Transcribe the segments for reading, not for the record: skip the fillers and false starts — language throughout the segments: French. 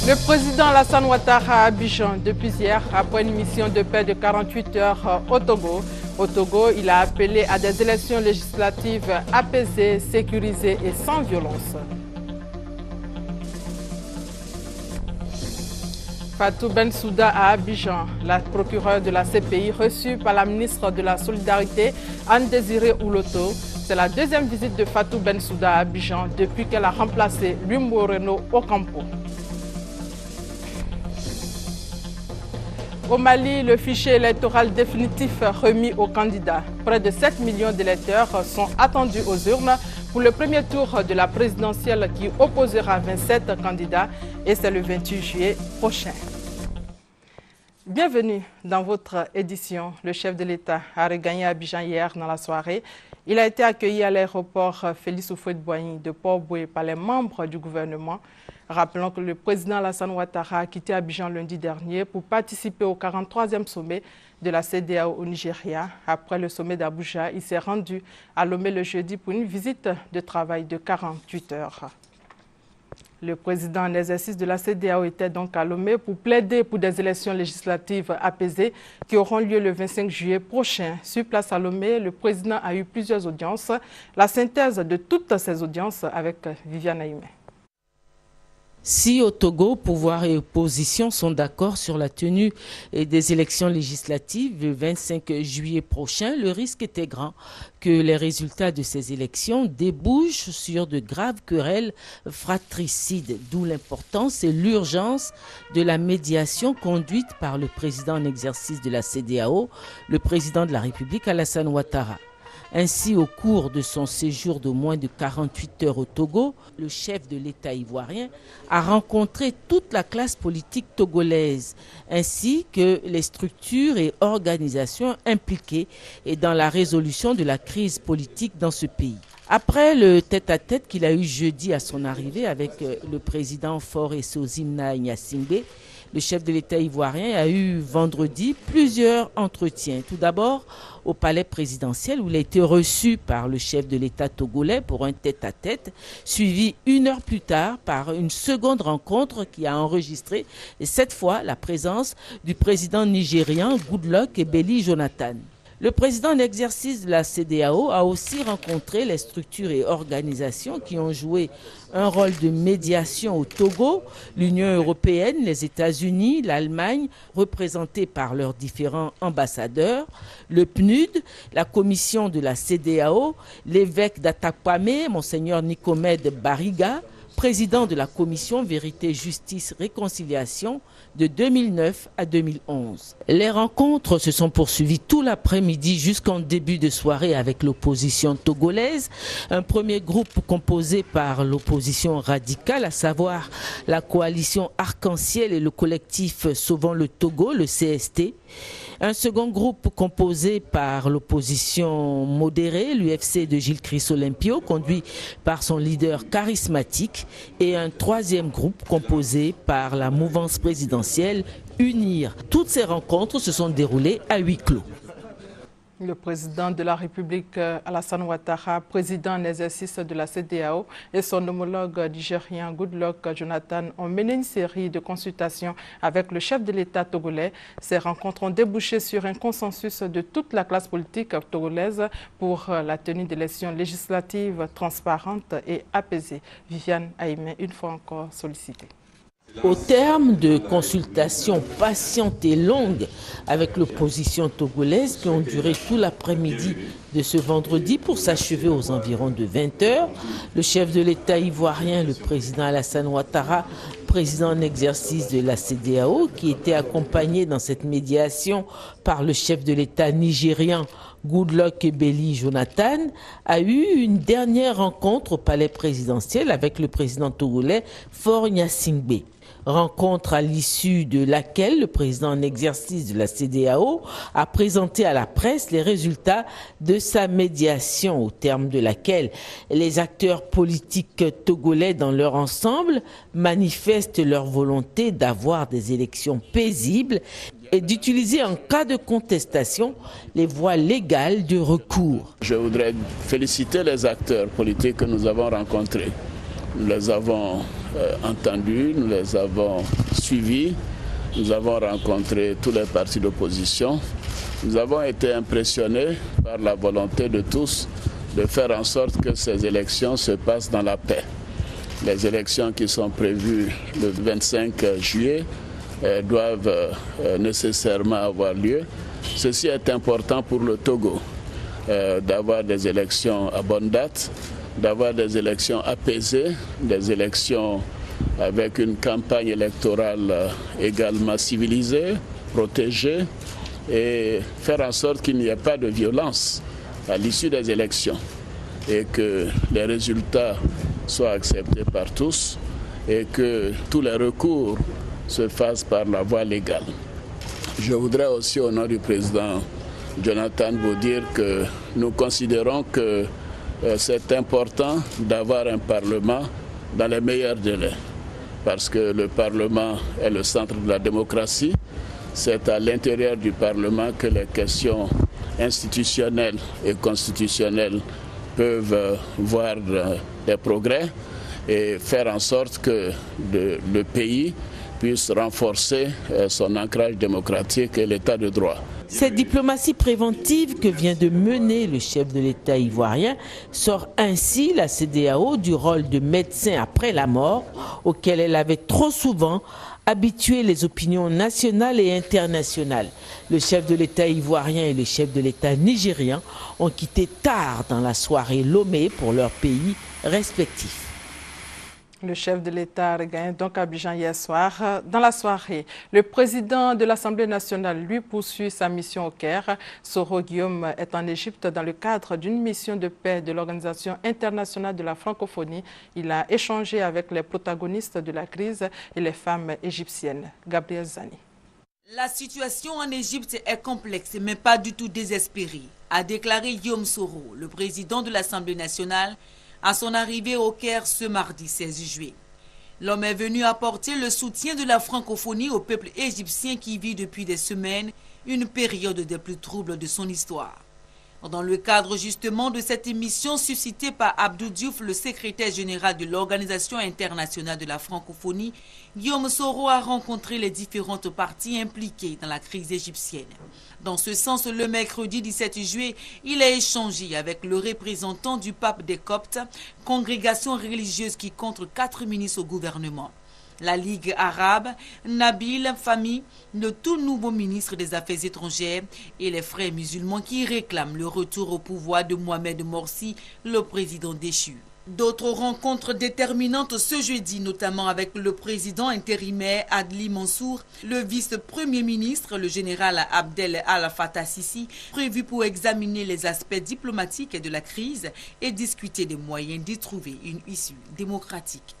Le président Alassane Ouattara à Abidjan depuis hier, après une mission de paix de 48 heures au Togo. Au Togo, il a appelé à des élections législatives apaisées, sécurisées et sans violence. Fatou Bensouda à Abidjan, la procureure de la CPI reçue par la ministre de la Solidarité, Anne-Désirée Ouloto. C'est la deuxième visite de Fatou Bensouda à Abidjan depuis qu'elle a remplacé Louis Moreno Ocampo. Au Mali, le fichier électoral définitif remis aux candidats. Près de 7 millions d'électeurs sont attendus aux urnes pour le premier tour de la présidentielle qui opposera 27 candidats et c'est le 28 juillet prochain. Bienvenue dans votre édition. Le chef de l'État a regagné Abidjan hier dans la soirée. Il a été accueilli à l'aéroport Félix Houphouët-Boigny de Port-Bouët par les membres du gouvernement. Rappelons que le président Alassane Ouattara a quitté Abidjan lundi dernier pour participer au 43e sommet de la CEDEAO au Nigeria. Après le sommet d'Abuja, il s'est rendu à Lomé le jeudi pour une visite de travail de 48 heures. Le président en exercice de la CEDEAO était donc à Lomé pour plaider pour des élections législatives apaisées qui auront lieu le 25 juillet prochain. Sur place à Lomé, le président a eu plusieurs audiences. La synthèse de toutes ces audiences avec Viviane Aïmé. Si au Togo, pouvoir et opposition sont d'accord sur la tenue des élections législatives le 25 juillet prochain, le risque était grand que les résultats de ces élections débouchent sur de graves querelles fratricides, d'où l'importance et l'urgence de la médiation conduite par le président en exercice de la CEDEAO, le président de la République Alassane Ouattara. Ainsi, au cours de son séjour de moins de 48 heures au Togo, le chef de l'État ivoirien a rencontré toute la classe politique togolaise, ainsi que les structures et organisations impliquées dans la résolution de la crise politique dans ce pays. Après le tête-à-tête qu'il a eu jeudi à son arrivée avec le président Faure Esozimna Gnassingbé, le chef de l'État ivoirien a eu vendredi plusieurs entretiens. Tout d'abord au palais présidentiel où il a été reçu par le chef de l'État togolais pour un tête-à-tête, suivi une heure plus tard par une seconde rencontre qui a enregistré cette fois la présence du président nigérian Goodluck Ebele Jonathan. Le président en exercice de la CEDEAO a aussi rencontré les structures et organisations qui ont joué un rôle de médiation au Togo, l'Union européenne, les États-Unis, l'Allemagne, représentés par leurs différents ambassadeurs, le PNUD, la commission de la CEDEAO, l'évêque d'Atakpamé, Monseigneur Nicomède Bariga, président de la commission Vérité, Justice, Réconciliation de 2009 à 2011. Les rencontres se sont poursuivies tout l'après-midi jusqu'en début de soirée avec l'opposition togolaise. Un premier groupe composé par l'opposition radicale, à savoir la coalition Arc-en-Ciel et le collectif Sauvons le Togo, le CST. Un second groupe composé par l'opposition modérée, l'UFC de Gilles Chryss-Olympio, conduit par son leader charismatique, et un troisième groupe composé par la mouvance présidentielle UNIR. Toutes ces rencontres se sont déroulées à huis clos. Le président de la République, Alassane Ouattara, président en exercice de la CEDEAO, et son homologue nigérien Goodluck Jonathan ont mené une série de consultations avec le chef de l'État togolais. Ces rencontres ont débouché sur un consensus de toute la classe politique togolaise pour la tenue d'élections législatives transparentes et apaisées. Viviane Aïmé, une fois encore sollicitée. Au terme de consultations patientes et longues avec l'opposition togolaise qui ont duré tout l'après-midi de ce vendredi pour s'achever aux environs de 20 heures, le chef de l'État ivoirien, le président Alassane Ouattara, président en exercice de la CEDEAO, qui était accompagné dans cette médiation par le chef de l'État nigérian Goodluck Ebele Jonathan, a eu une dernière rencontre au palais présidentiel avec le président togolais Faure Gnassingbé. Rencontre à l'issue de laquelle le président en exercice de la CEDEAO a présenté à la presse les résultats de sa médiation, au terme de laquelle les acteurs politiques togolais dans leur ensemble manifestent leur volonté d'avoir des élections paisibles et d'utiliser en cas de contestation les voies légales de recours. Je voudrais féliciter les acteurs politiques que nous avons rencontrés. Nous les avons entendus, nous les avons suivis, nous avons rencontré tous les partis d'opposition. Nous avons été impressionnés par la volonté de tous de faire en sorte que ces élections se passent dans la paix. Les élections qui sont prévues le 25 juillet doivent nécessairement avoir lieu. Ceci est important pour le Togo, d'avoir des élections à bonne date, d'avoir des élections apaisées, des élections avec une campagne électorale également civilisée, protégée, et faire en sorte qu'il n'y ait pas de violence à l'issue des élections et que les résultats soient acceptés par tous et que tous les recours se fassent par la voie légale. Je voudrais aussi, au nom du président Jonathan, vous dire que nous considérons que c'est important d'avoir un Parlement dans les meilleurs délais, parce que le Parlement est le centre de la démocratie. C'est à l'intérieur du Parlement que les questions institutionnelles et constitutionnelles peuvent voir des progrès et faire en sorte que le pays puisse renforcer son ancrage démocratique et l'état de droit. Cette diplomatie préventive que vient de mener le chef de l'État ivoirien sort ainsi la CEDEAO du rôle de médecin après la mort auquel elle avait trop souvent habitué les opinions nationales et internationales. Le chef de l'État ivoirien et le chef de l'État nigérien ont quitté tard dans la soirée Lomé pour leurs pays respectifs. Le chef de l'État a regagné donc Abidjan hier soir. Dans la soirée, le président de l'Assemblée nationale lui poursuit sa mission au Caire. Soro Guillaume est en Égypte dans le cadre d'une mission de paix de l'Organisation internationale de la francophonie. Il a échangé avec les protagonistes de la crise et les femmes égyptiennes. Gabriel Zani. La situation en Égypte est complexe mais pas du tout désespérée, a déclaré Guillaume Soro, le président de l'Assemblée nationale, à son arrivée au Caire ce mardi 16 juillet. L'homme est venu apporter le soutien de la francophonie au peuple égyptien qui vit depuis des semaines une période des plus troubles de son histoire. Dans le cadre justement de cette émission suscitée par Abdou Diouf, le secrétaire général de l'Organisation internationale de la francophonie, Guillaume Soro a rencontré les différentes parties impliquées dans la crise égyptienne. Dans ce sens, le mercredi 17 juillet, il a échangé avec le représentant du pape des Coptes, congrégation religieuse qui compte 4 ministres au gouvernement. La Ligue arabe, Nabil Fahmy, le tout nouveau ministre des Affaires étrangères, et les frères musulmans qui réclament le retour au pouvoir de Mohamed Morsi, le président déchu. D'autres rencontres déterminantes ce jeudi, notamment avec le président intérimaire Adli Mansour, le vice-premier ministre, le général Abdel Al-Fattah Sisi, prévus pour examiner les aspects diplomatiques de la crise et discuter des moyens d'y trouver une issue démocratique.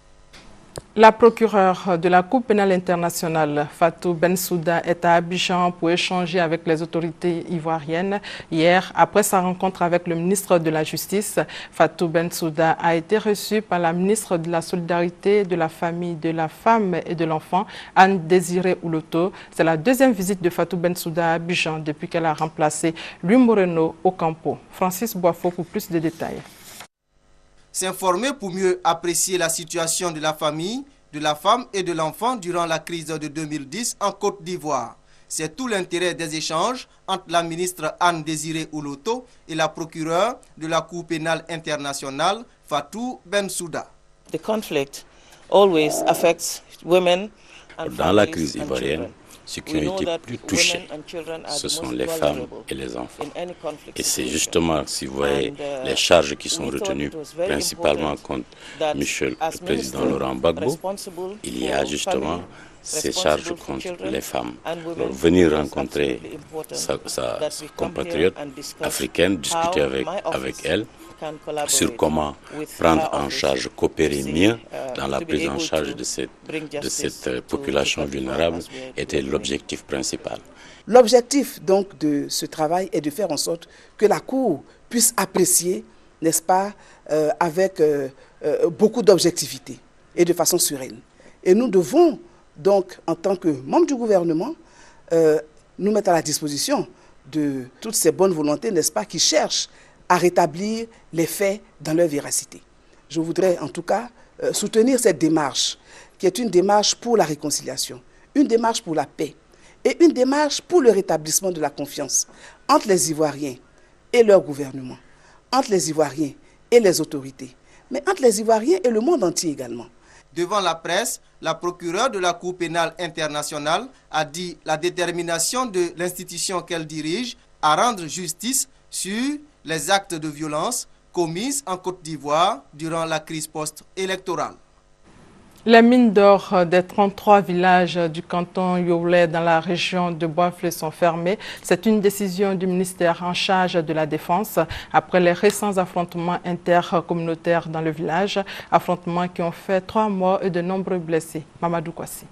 La procureure de la Cour pénale internationale, Fatou Bensouda, est à Abidjan pour échanger avec les autorités ivoiriennes. Hier, après sa rencontre avec le ministre de la Justice, Fatou Bensouda a été reçue par la ministre de la Solidarité, de la Famille, de la Femme et de l'Enfant, Anne-Désiré Ouloto. C'est la deuxième visite de Fatou Bensouda à Abidjan depuis qu'elle a remplacé Louis Moreno Ocampo. Francis Boifo pour plus de détails. S'informer pour mieux apprécier la situation de la famille, de la femme et de l'enfant durant la crise de 2010 en Côte d'Ivoire. C'est tout l'intérêt des échanges entre la ministre Anne-Désiré Ouloto et la procureure de la Cour pénale internationale, Fatou Bensouda. The conflict always affects women and Dans la crise ivoirienne, ceux qui ont été plus touchés, ce sont les femmes et les enfants. Et c'est justement, si vous voyez, les charges qui sont retenues, principalement contre Michel, le président Laurent Gbagbo, il y a justement ces charges contre les femmes. Alors, venir rencontrer sa compatriote africaine, discuter avec elle sur comment prendre en charge, coopérer mieux dans la prise en charge de cette population vulnérable était l'objectif principal. L'objectif donc de ce travail est de faire en sorte que la Cour puisse apprécier, n'est-ce pas, avec beaucoup d'objectivité et de façon sereine. Et nous devons donc, en tant que membres du gouvernement, nous mettre à la disposition de toutes ces bonnes volontés, n'est-ce pas, qui cherchent à rétablir les faits dans leur véracité. Je voudrais en tout cas soutenir cette démarche, qui est une démarche pour la réconciliation, une démarche pour la paix et une démarche pour le rétablissement de la confiance entre les Ivoiriens et leur gouvernement, entre les Ivoiriens et les autorités, mais entre les Ivoiriens et le monde entier également. Devant la presse, la procureure de la Cour pénale internationale a dit la détermination de l'institution qu'elle dirige à rendre justice sur les actes de violence commis en Côte d'Ivoire durant la crise post-électorale. Les mines d'or des 33 villages du canton Youlé dans la région de Bois-Flé sont fermées. C'est une décision du ministère en charge de la Défense après les récents affrontements intercommunautaires dans le village, affrontements qui ont fait 3 morts et de nombreux blessés. Mamadou Kwasi.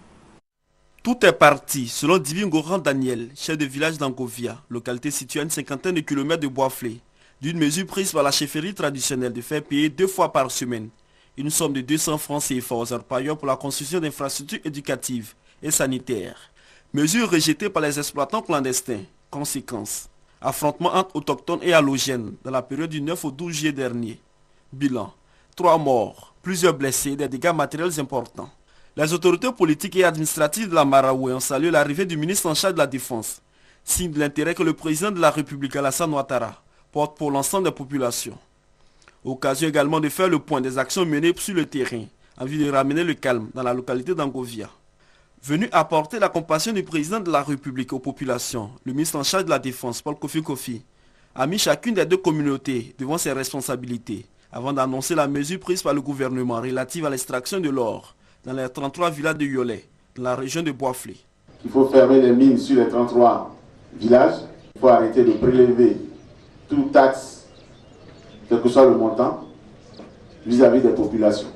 Tout est parti, selon Divin Goran Daniel, chef de village d'Angovia, localité située à une cinquantaine de kilomètres de Bois-Flé, d'une mesure prise par la chefferie traditionnelle de faire payer 2 fois par semaine une somme de 200 francs CFA aux orpailleurs pour la construction d'infrastructures éducatives et sanitaires. Mesure rejetée par les exploitants clandestins. Conséquence, affrontement entre autochtones et halogènes dans la période du 9 au 12 juillet dernier. Bilan, 3 morts, plusieurs blessés et des dégâts matériels importants. Les autorités politiques et administratives de la Maraoué ont salué l'arrivée du ministre en charge de la Défense, signe de l'intérêt que le président de la République, Alassane Ouattara, porte pour l'ensemble des populations. Occasion également de faire le point des actions menées sur le terrain, en vue de ramener le calme dans la localité d'Angovia. Venu apporter la compassion du président de la République aux populations, le ministre en charge de la Défense, Paul Kofi, a mis chacune des 2 communautés devant ses responsabilités, avant d'annoncer la mesure prise par le gouvernement relative à l'extraction de l'or dans les 33 villages de Yolet, dans la région de Bois-Flé. Il faut fermer les mines sur les 33 villages, il faut arrêter de prélever toute taxe, quel que soit le montant, vis-à-vis des populations.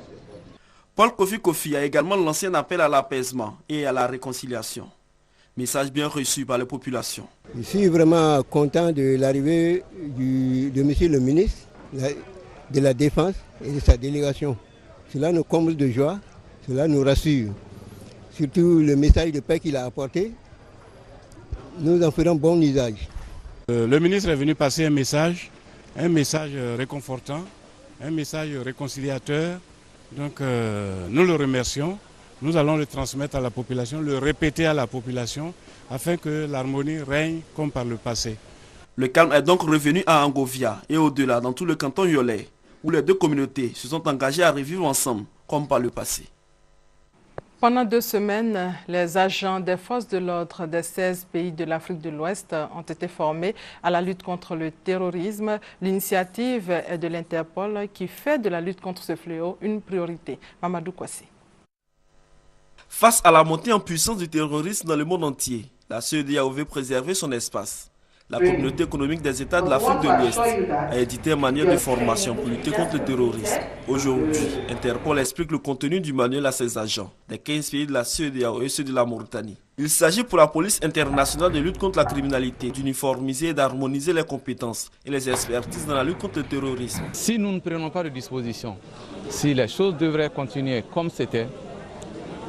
Paul Kofi a également lancé un appel à l'apaisement et à la réconciliation. Message bien reçu par les populations. Je suis vraiment content de l'arrivée de monsieur le ministre de la Défense et de sa délégation. Cela nous comble de joie, cela nous rassure. Surtout le message de paix qu'il a apporté, nous en ferons bon usage. Le ministre est venu passer un message réconfortant, un message réconciliateur. Donc nous le remercions. Nous allons le transmettre à la population, le répéter à la population, afin que l'harmonie règne comme par le passé. Le calme est donc revenu à Angovia et au-delà dans tout le canton Yolet, où les 2 communautés se sont engagées à revivre ensemble comme par le passé. Pendant 2 semaines, les agents des forces de l'ordre des 16 pays de l'Afrique de l'Ouest ont été formés à la lutte contre le terrorisme. L'initiative est de l'Interpol qui fait de la lutte contre ce fléau une priorité. Mamadou Kwasi. Face à la montée en puissance du terrorisme dans le monde entier, la CEDEAO veut préserver son espace. La communauté économique des États de l'Afrique de l'Ouest a édité un manuel de formation pour lutter contre le terrorisme. Aujourd'hui, Interpol explique le contenu du manuel à ses agents des 15 pays de la CEDEAO et ceux de la Mauritanie. Il s'agit pour la police internationale de lutte contre la criminalité d'uniformiser et d'harmoniser les compétences et les expertises dans la lutte contre le terrorisme. Si nous ne prenons pas de dispositions, si les choses devraient continuer comme c'était,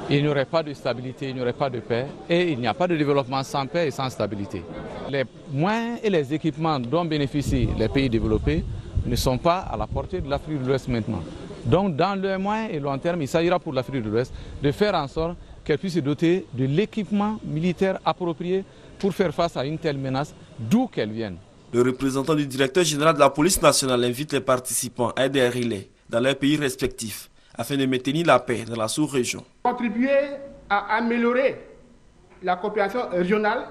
il n'y aurait pas de stabilité, il n'y aurait pas de paix et il n'y a pas de développement sans paix et sans stabilité. Les moyens et les équipements dont bénéficient les pays développés ne sont pas à la portée de l'Afrique de l'Ouest maintenant. Donc dans le moyen et long terme, il s'agira pour l'Afrique de l'Ouest de faire en sorte qu'elle puisse se doter de l'équipement militaire approprié pour faire face à une telle menace, d'où qu'elle vienne. Le représentant du directeur général de la police nationale invite les participants à aider un relais dans leurs pays respectifs, afin de maintenir la paix dans la sous-région. Contribuer à améliorer la coopération régionale,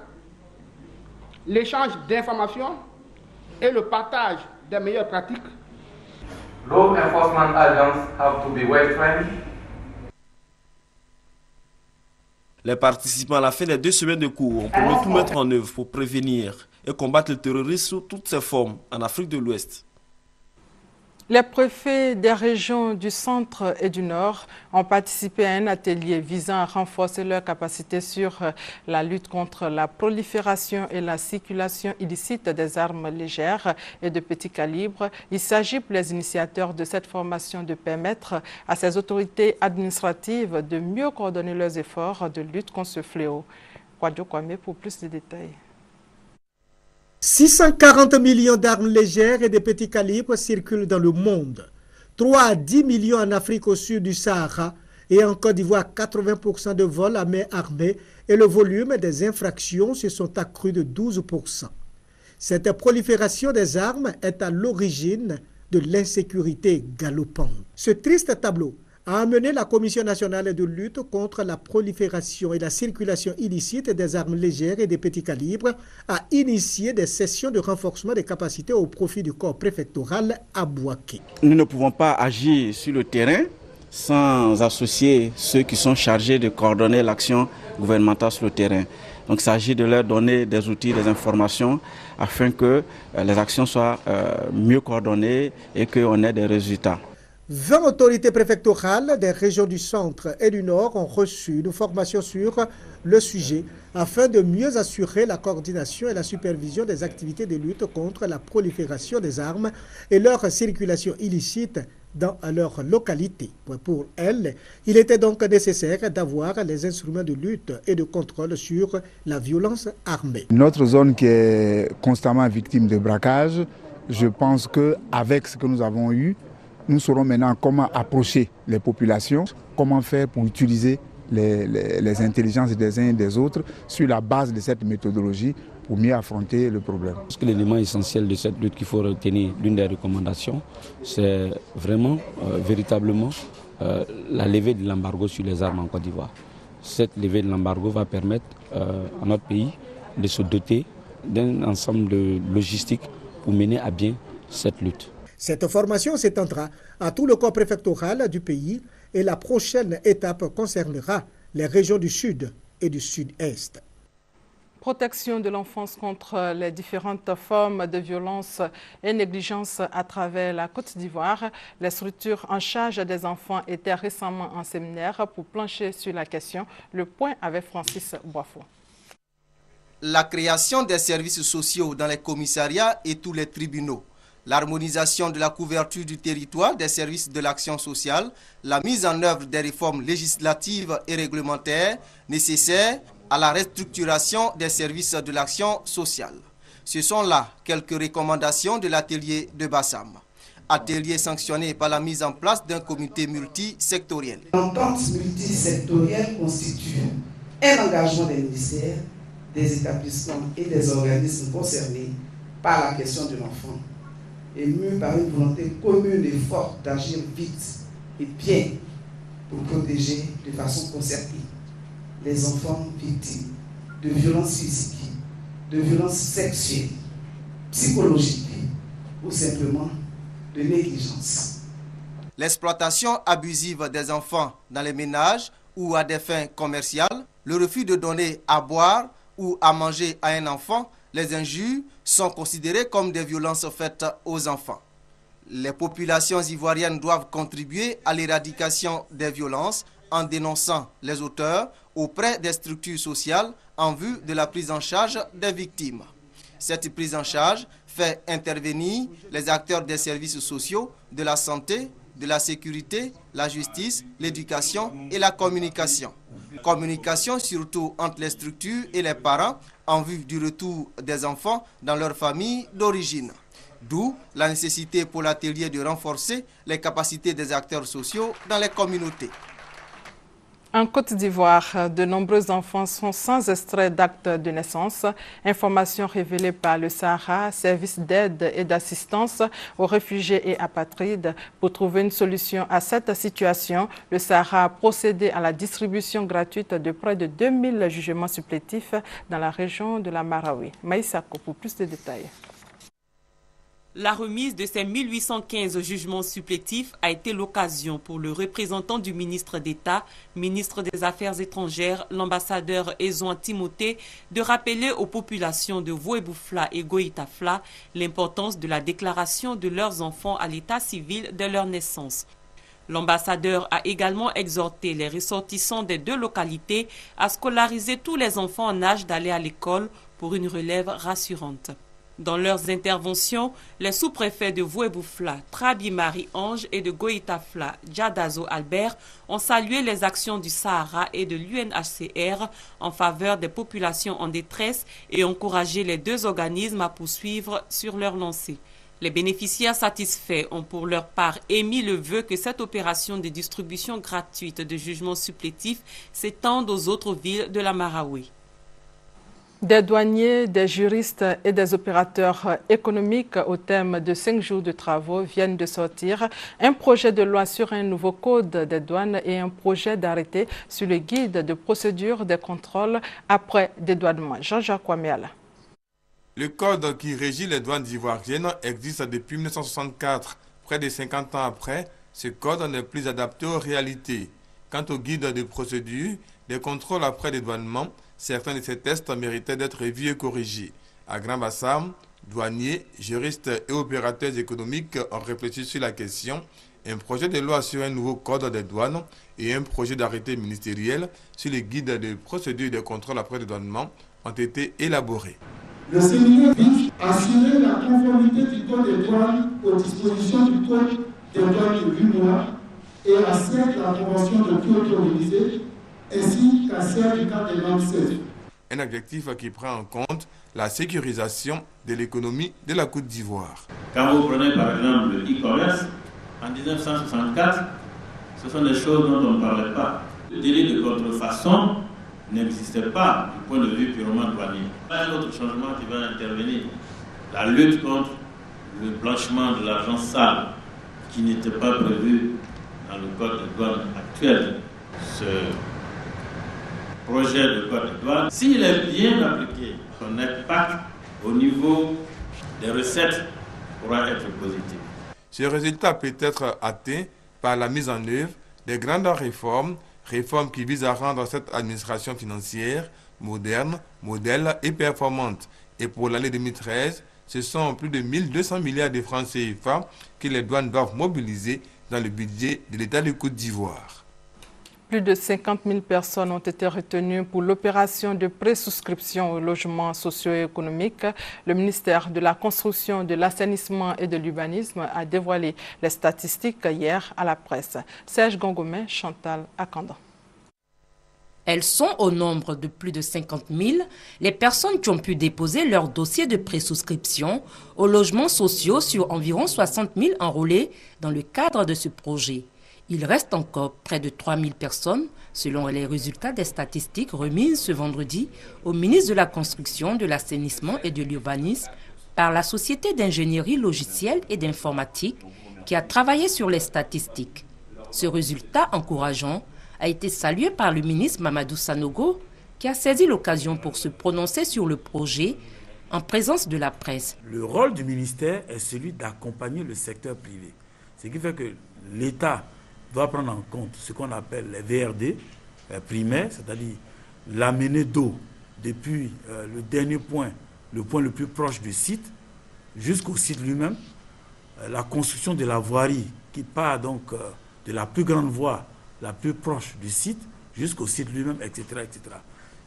l'échange d'informations et le partage des meilleures pratiques. Law enforcement agents have to be well trained. Les participants à la fin des 2 semaines de cours ont promis tout mettre en œuvre pour prévenir et combattre le terrorisme sous toutes ses formes en Afrique de l'Ouest. Les préfets des régions du centre et du nord ont participé à un atelier visant à renforcer leurs capacités sur la lutte contre la prolifération et la circulation illicite des armes légères et de petit calibre. Il s'agit pour les initiateurs de cette formation de permettre à ces autorités administratives de mieux coordonner leurs efforts de lutte contre ce fléau. Kwadjo Kwame pour plus de détails. 640 millions d'armes légères et de petits calibres circulent dans le monde. 3 à 10 millions en Afrique au sud du Sahara et en Côte d'Ivoire 80% de vols à main armée et le volume des infractions se sont accrus de 12%. Cette prolifération des armes est à l'origine de l'insécurité galopante. Ce triste tableau a amené la Commission nationale de lutte contre la prolifération et la circulation illicite des armes légères et des petits calibres à initier des sessions de renforcement des capacités au profit du corps préfectoral à Bouaké. Nous ne pouvons pas agir sur le terrain sans associer ceux qui sont chargés de coordonner l'action gouvernementale sur le terrain. Donc il s'agit de leur donner des outils, des informations afin que les actions soient mieux coordonnées et qu'on ait des résultats. 20 autorités préfectorales des régions du centre et du nord ont reçu une formation sur le sujet afin de mieux assurer la coordination et la supervision des activités de lutte contre la prolifération des armes et leur circulation illicite dans leur localité. Pour elles, il était donc nécessaire d'avoir les instruments de lutte et de contrôle sur la violence armée. Notre zone qui est constamment victime de braquage, je pense qu'avec ce que nous avons eu, nous saurons maintenant comment approcher les populations, comment faire pour utiliser les intelligences des uns et des autres sur la base de cette méthodologie pour mieux affronter le problème. Parce que l'élément essentiel de cette lutte qu'il faut retenir, l'une des recommandations, c'est vraiment, véritablement, la levée de l'embargo sur les armes en Côte d'Ivoire. Cette levée de l'embargo va permettre à notre pays de se doter d'un ensemble de logistique pour mener à bien cette lutte. Cette formation s'étendra à tout le corps préfectoral du pays et la prochaine étape concernera les régions du Sud et du Sud-Est. Protection de l'enfance contre les différentes formes de violence et négligence à travers la Côte d'Ivoire. Les structures en charge des enfants étaient récemment en séminaire pour plancher sur la question. Le point avec Francis Boifo. La création des services sociaux dans les commissariats et tous les tribunaux, l'harmonisation de la couverture du territoire des services de l'action sociale, la mise en œuvre des réformes législatives et réglementaires nécessaires à la restructuration des services de l'action sociale. Ce sont là quelques recommandations de l'atelier de Bassam. Atelier sanctionné par la mise en place d'un comité multisectoriel. L'entente multisectorielle constitue un engagement des ministères, des établissements et des organismes concernés par la question de l'enfant, ému par une volonté commune et forte d'agir vite et bien pour protéger de façon concertée les enfants victimes de violences physiques, de violences sexuelles, psychologiques ou simplement de négligence. L'exploitation abusive des enfants dans les ménages ou à des fins commerciales, le refus de donner à boire ou à manger à un enfant, les injures sont considérées comme des violences faites aux enfants. Les populations ivoiriennes doivent contribuer à l'éradication des violences en dénonçant les auteurs auprès des structures sociales en vue de la prise en charge des victimes. Cette prise en charge fait intervenir les acteurs des services sociaux, de la santé, de la sécurité, la justice, l'éducation et la communication. Communication surtout entre les structures et les parents en vue du retour des enfants dans leur famille d'origine. D'où la nécessité pour l'atelier de renforcer les capacités des acteurs sociaux dans les communautés. En Côte d'Ivoire, de nombreux enfants sont sans extrait d'acte de naissance. Information révélée par le Sahara, service d'aide et d'assistance aux réfugiés et apatrides. Pour trouver une solution à cette situation, le Sahara a procédé à la distribution gratuite de près de 2000 jugements supplétifs dans la région de la Marawi. Maïsako pour plus de détails. La remise de ces 1815 jugements supplétifs a été l'occasion pour le représentant du ministre d'État, ministre des Affaires étrangères, l'ambassadeur Ezouan Timothée, de rappeler aux populations de Voué-Boufla et Goïtafla l'importance de la déclaration de leurs enfants à l'état civil de leur naissance. L'ambassadeur a également exhorté les ressortissants des deux localités à scolariser tous les enfants en âge d'aller à l'école pour une relève rassurante. Dans leurs interventions, les sous-préfets de Voué-Boufla, Trabi Marie-Ange et de Goïtafla, Djadazo Albert, ont salué les actions du Sahara et de l'UNHCR en faveur des populations en détresse et encouragé les deux organismes à poursuivre sur leur lancée. Les bénéficiaires satisfaits ont pour leur part émis le vœu que cette opération de distribution gratuite de jugements supplétifs s'étende aux autres villes de la Marawi. Des douaniers, des juristes et des opérateurs économiques au thème de 5 jours de travaux viennent de sortir un projet de loi sur un nouveau code des douanes et un projet d'arrêté sur le guide de procédure des contrôles après dédouanement. Jean-Jacques Ouamiala. Le code qui régit les douanes ivoiriennes existe depuis 1964. Près de 50 ans après, ce code n'est plus adapté aux réalités. Quant au guide de procédure, des contrôles après dédouanement, certains de ces tests méritaient d'être revus et corrigés. À Grand-Bassam, douaniers, juristes et opérateurs économiques ont réfléchi sur la question. Un projet de loi sur un nouveau code des douanes et un projet d'arrêté ministériel sur les guides de procédure des contrôles après dédouanement ont été élaborés. Le séminaire vise à assurer la conformité du code des douanes aux dispositions du code des douanes de l'UMOA et à celle de la convention de Kyoto révisée, ainsi qu'à celle du cadre des normes 16. Un objectif qui prend en compte la sécurisation de l'économie de la Côte d'Ivoire. Quand vous prenez par exemple le e-commerce, en 1964, ce sont des choses dont on ne parlait pas. Le délit de contrefaçon n'existait pas du point de vue purement douanier. Un autre changement qui va intervenir, la lutte contre le blanchiment de l'argent sale, qui n'était pas prévu dans le code de douane actuel. Ce projet de code de douane, s'il est bien appliqué, son impact au niveau des recettes pourra être positif. Ce résultat peut être atteint par la mise en œuvre des grandes réformes qui visent à rendre cette administration financière moderne, modèle et performante. Et pour l'année 2013, ce sont plus de 1200 milliards de francs CFA que les douanes doivent mobiliser dans le budget de l'État de Côte d'Ivoire. Plus de 50 000 personnes ont été retenues pour l'opération de présouscription au logement socio-économique. Le ministère de la Construction, de l'Assainissement et de l'Urbanisme a dévoilé les statistiques hier à la presse. Serge Gongomé, Chantal Akanda. Elles sont au nombre de plus de 50 000 les personnes qui ont pu déposer leur dossier de présouscription aux logements sociaux sur environ 60 000 enrôlés dans le cadre de ce projet. Il reste encore près de 3 000 personnes, selon les résultats des statistiques remises ce vendredi au ministre de la Construction, de l'Assainissement et de l'Urbanisme par la Société d'ingénierie logicielle et d'informatique qui a travaillé sur les statistiques. Ce résultat encourageant a été salué par le ministre Mamadou Sanogo, qui a saisi l'occasion pour se prononcer sur le projet en présence de la presse. Le rôle du ministère est celui d'accompagner le secteur privé. Ce qui fait que l'État doit prendre en compte ce qu'on appelle les VRD primaires, c'est-à-dire l'amener d'eau depuis le dernier point, le point le plus proche du site, jusqu'au site lui-même, la construction de la voirie qui part donc de la plus grande voie, la plus proche du site, jusqu'au site lui-même, etc., etc.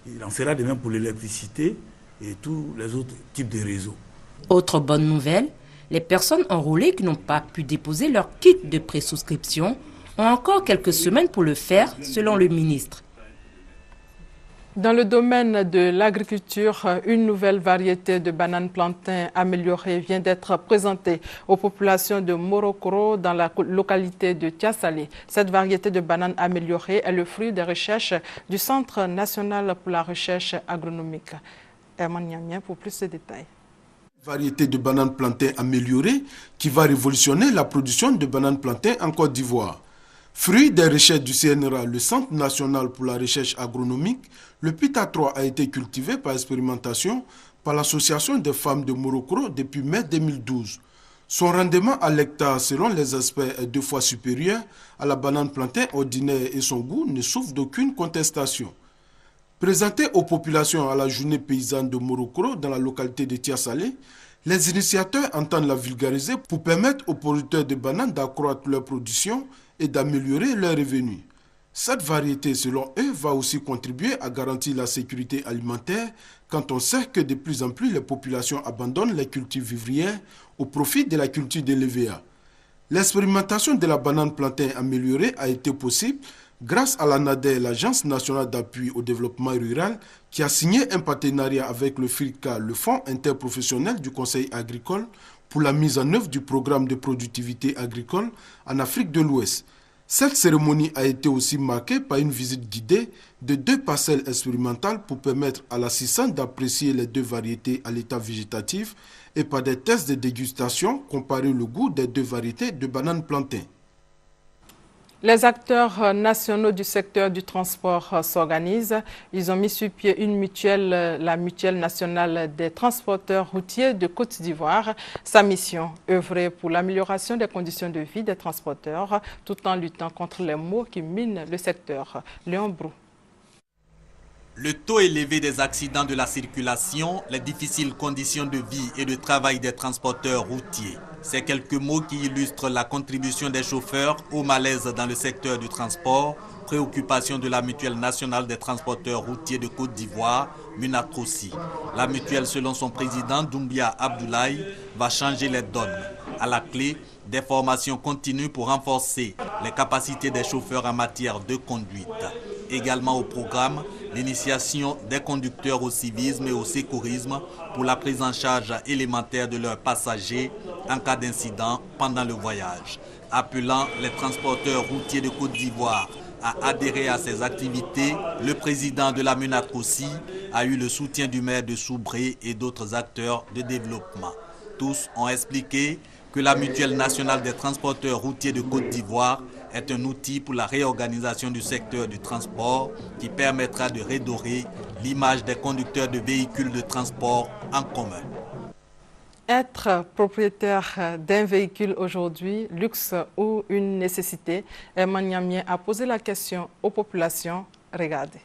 Il en sera de même pour l'électricité et tous les autres types de réseaux. Autre bonne nouvelle, les personnes enrôlées qui n'ont pas pu déposer leur kit de présouscription ont encore quelques semaines pour le faire, selon le ministre. Dans le domaine de l'agriculture, une nouvelle variété de bananes plantain améliorée vient d'être présentée aux populations de Morokoro dans la localité de Tiasalé. Cette variété de bananes améliorée est le fruit des recherches du Centre national pour la recherche agronomique. Herman Niamien pour plus de détails. Variété de bananes plantain améliorée qui va révolutionner la production de bananes plantain en Côte d'Ivoire. Fruit des recherches du CNRA, le Centre national pour la recherche agronomique, le Pita 3 a été cultivé par expérimentation par l'Association des femmes de Morokoro depuis mai 2012. Son rendement à l'hectare, selon les aspects, est 2 fois supérieur à la banane plantain ordinaire et son goût ne souffre d'aucune contestation. Présenté aux populations à la journée paysanne de Morokoro dans la localité de Tiasalé, les initiateurs entendent la vulgariser pour permettre aux producteurs de bananes d'accroître leur production et d'améliorer leurs revenus. Cette variété, selon eux, va aussi contribuer à garantir la sécurité alimentaire quand on sait que de plus en plus les populations abandonnent les cultures vivrières au profit de la culture de l'EVA. L'expérimentation de la banane plantain améliorée a été possible grâce à l'ANADER, l'Agence nationale d'appui au développement rural, qui a signé un partenariat avec le FIRCA, le Fonds interprofessionnel du Conseil agricole, pour la mise en œuvre du programme de productivité agricole en Afrique de l'Ouest. Cette cérémonie a été aussi marquée par une visite guidée de 2 parcelles expérimentales pour permettre à l'assistant d'apprécier les 2 variétés à l'état végétatif et par des tests de dégustation comparer le goût des 2 variétés de bananes plantain. Les acteurs nationaux du secteur du transport s'organisent. Ils ont mis sur pied une mutuelle, la Mutuelle nationale des transporteurs routiers de Côte d'Ivoire. Sa mission, œuvrer pour l'amélioration des conditions de vie des transporteurs tout en luttant contre les maux qui minent le secteur. Léon Brou. Le taux élevé des accidents de la circulation, les difficiles conditions de vie et de travail des transporteurs routiers. Ces quelques mots qui illustrent la contribution des chauffeurs au malaise dans le secteur du transport, préoccupation de la Mutuelle nationale des transporteurs routiers de Côte d'Ivoire, Munatrosi. La mutuelle, selon son président Doumbia Abdoulaye, va changer les donnes. À la clé, des formations continues pour renforcer les capacités des chauffeurs en matière de conduite. Également au programme, l'initiation des conducteurs au civisme et au sécurisme pour la prise en charge élémentaire de leurs passagers en cas d'incident pendant le voyage. Appelant les transporteurs routiers de Côte d'Ivoire à adhérer à ces activités, le président de la Munatrosi a eu le soutien du maire de Soubré et d'autres acteurs de développement. Tous ont expliqué que la Mutuelle nationale des transporteurs routiers de Côte d'Ivoire est un outil pour la réorganisation du secteur du transport qui permettra de redorer l'image des conducteurs de véhicules de transport en commun. Être propriétaire d'un véhicule aujourd'hui, luxe ou une nécessité, Herman Niamien a posé la question aux populations. Regardez.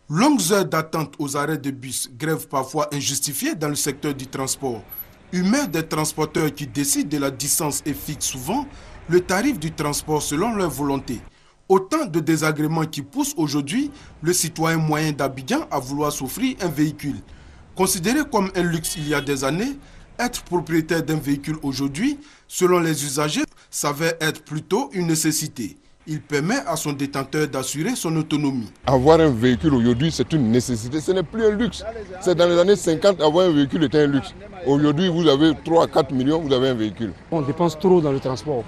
Longues heures d'attente aux arrêts de bus, grève parfois injustifiée dans le secteur du transport. Humeur des transporteurs qui décident de la distance et fixent souvent le tarif du transport selon leur volonté. Autant de désagréments qui poussent aujourd'hui le citoyen moyen d'Abidjan à vouloir s'offrir un véhicule. Considéré comme un luxe il y a des années, être propriétaire d'un véhicule aujourd'hui, selon les usagers, s'avère être plutôt une nécessité. Il permet à son détenteur d'assurer son autonomie. Avoir un véhicule aujourd'hui, c'est une nécessité, ce n'est plus un luxe. C'est dans les années 50, avoir un véhicule était un luxe. Aujourd'hui, vous avez 3 à 4 millions, vous avez un véhicule. On dépense trop dans le transport.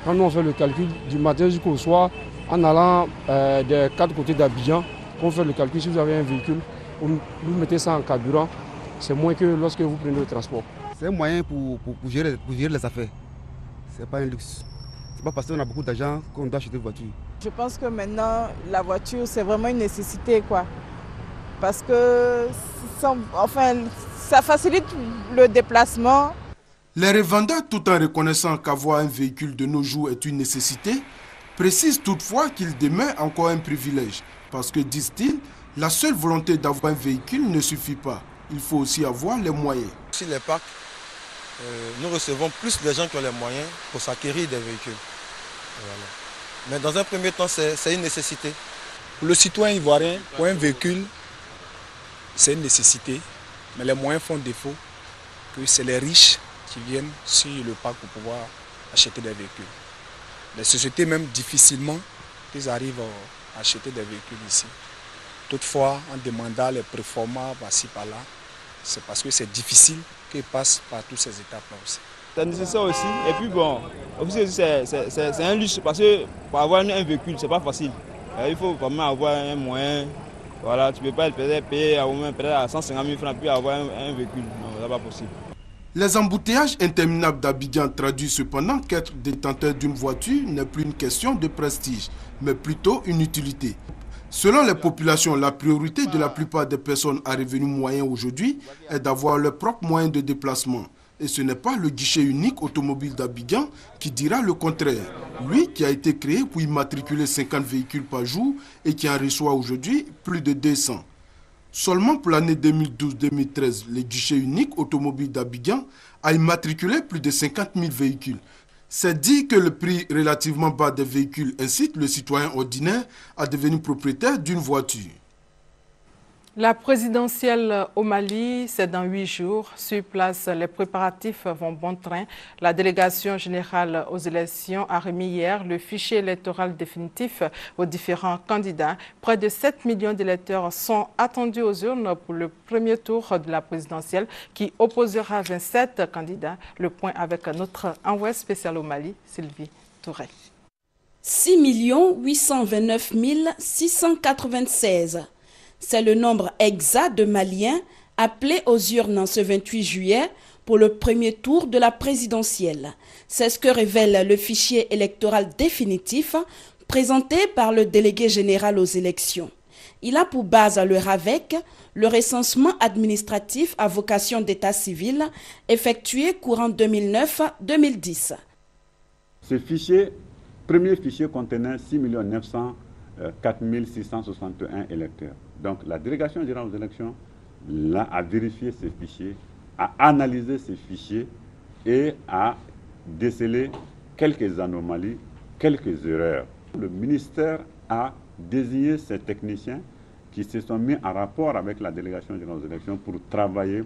Quand nous on fait le calcul du matin jusqu'au soir, en allant des 4 côtés d'Abidjan, on fait le calcul, si vous avez un véhicule, vous mettez ça en carburant, c'est moins que lorsque vous prenez le transport. C'est un moyen pour gérer les affaires. Ce n'est pas un luxe. Ce n'est pas parce qu'on a beaucoup d'argent qu'on doit acheter une voiture. Je pense que maintenant, la voiture, c'est vraiment une nécessité, quoi. Parce que ça facilite le déplacement. Les revendeurs, tout en reconnaissant qu'avoir un véhicule de nos jours est une nécessité, précisent toutefois qu'il demeure encore un privilège. Parce que, disent-ils, la seule volonté d'avoir un véhicule ne suffit pas. Il faut aussi avoir les moyens. Sur les parcs, nous recevons plus de gens qui ont les moyens pour s'acquérir des véhicules. Voilà. Mais dans un premier temps, c'est une nécessité. Pour le citoyen ivoirien, pour un véhicule, c'est une nécessité. Mais les moyens font défaut, que c'est les riches qui viennent sur le parc pour pouvoir acheter des véhicules. Les sociétés, même difficilement, ils arrivent à acheter des véhicules ici. Toutefois, en demandant les performances par-ci, par-là, c'est parce que c'est difficile qu'ils passent par toutes ces étapes-là aussi. C'est nécessaire aussi. Et puis bon, c'est un luxe parce que pour avoir un véhicule, c'est pas facile. Il faut vraiment avoir un moyen. Voilà, tu ne peux pas payer à 150 000 francs puis avoir un véhicule. Non, ce n'est pas possible. Les embouteillages interminables d'Abidjan traduisent cependant qu'être détenteur d'une voiture n'est plus une question de prestige, mais plutôt une utilité. Selon les populations, la priorité de la plupart des personnes à revenus moyens aujourd'hui est d'avoir leurs propres moyens de déplacement. Et ce n'est pas le guichet unique automobile d'Abidjan qui dira le contraire. Lui qui a été créé pour immatriculer 50 véhicules par jour et qui en reçoit aujourd'hui plus de 200. Seulement pour l'année 2012-2013, le guichet unique automobile d'Abidjan a immatriculé plus de 50 000 véhicules. C'est dire que le prix relativement bas des véhicules incite le citoyen ordinaire à devenir propriétaire d'une voiture. La présidentielle au Mali, c'est dans 8 jours. Sur place, les préparatifs vont bon train. La délégation générale aux élections a remis hier le fichier électoral définitif aux différents candidats. Près de 7 millions d'électeurs sont attendus aux urnes pour le premier tour de la présidentielle qui opposera 27 candidats. Le point avec notre envoyé spécial au Mali, Sylvie Touré. 6 829 696. C'est le nombre exact de Maliens appelés aux urnes ce 28 juillet pour le premier tour de la présidentielle. C'est ce que révèle le fichier électoral définitif présenté par le délégué général aux élections. Il a pour base le RAVEC, le recensement administratif à vocation d'état civil, effectué courant 2009-2010. Ce fichier, premier fichier contenait 6 904 661 électeurs. Donc la délégation générale aux élections a vérifié ces fichiers, a analysé ces fichiers et a décelé quelques anomalies, quelques erreurs. Le ministère a désigné ces techniciens qui se sont mis en rapport avec la délégation générale aux élections pour travailler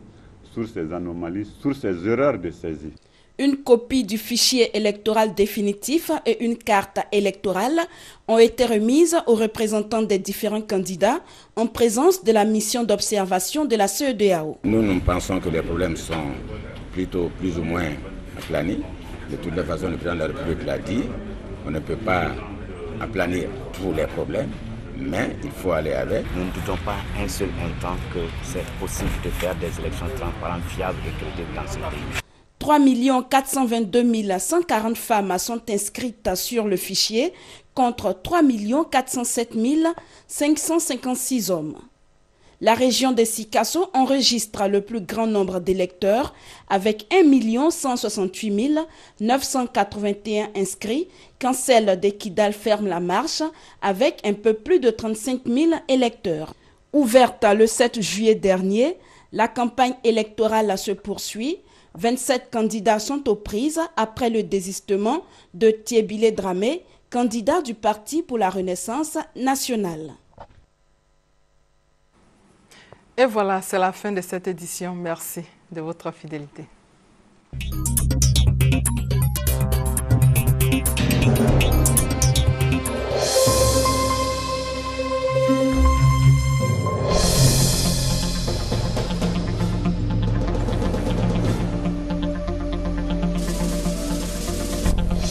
sur ces anomalies, sur ces erreurs de saisie. Une copie du fichier électoral définitif et une carte électorale ont été remises aux représentants des différents candidats en présence de la mission d'observation de la CEDEAO. Nous pensons que les problèmes sont plutôt plus ou moins aplanés. De toutes les façons, le président de la République l'a dit, on ne peut pas aplanier tous les problèmes, mais il faut aller avec. Nous ne doutons pas un seul instant que c'est possible de faire des élections transparentes, fiables et crédibles dans ce pays. 3 422 140 femmes sont inscrites sur le fichier contre 3 407 556 hommes. La région de Sikasso enregistre le plus grand nombre d'électeurs avec 1 168 981 inscrits quand celle de Kidal ferme la marche avec un peu plus de 35 000 électeurs. Ouverte le 7 juillet dernier, la campagne électorale se poursuit. 27 candidats sont aux prises après le désistement de Thiébile Dramé, candidat du Parti pour la Renaissance nationale. Et voilà, c'est la fin de cette édition. Merci de votre fidélité.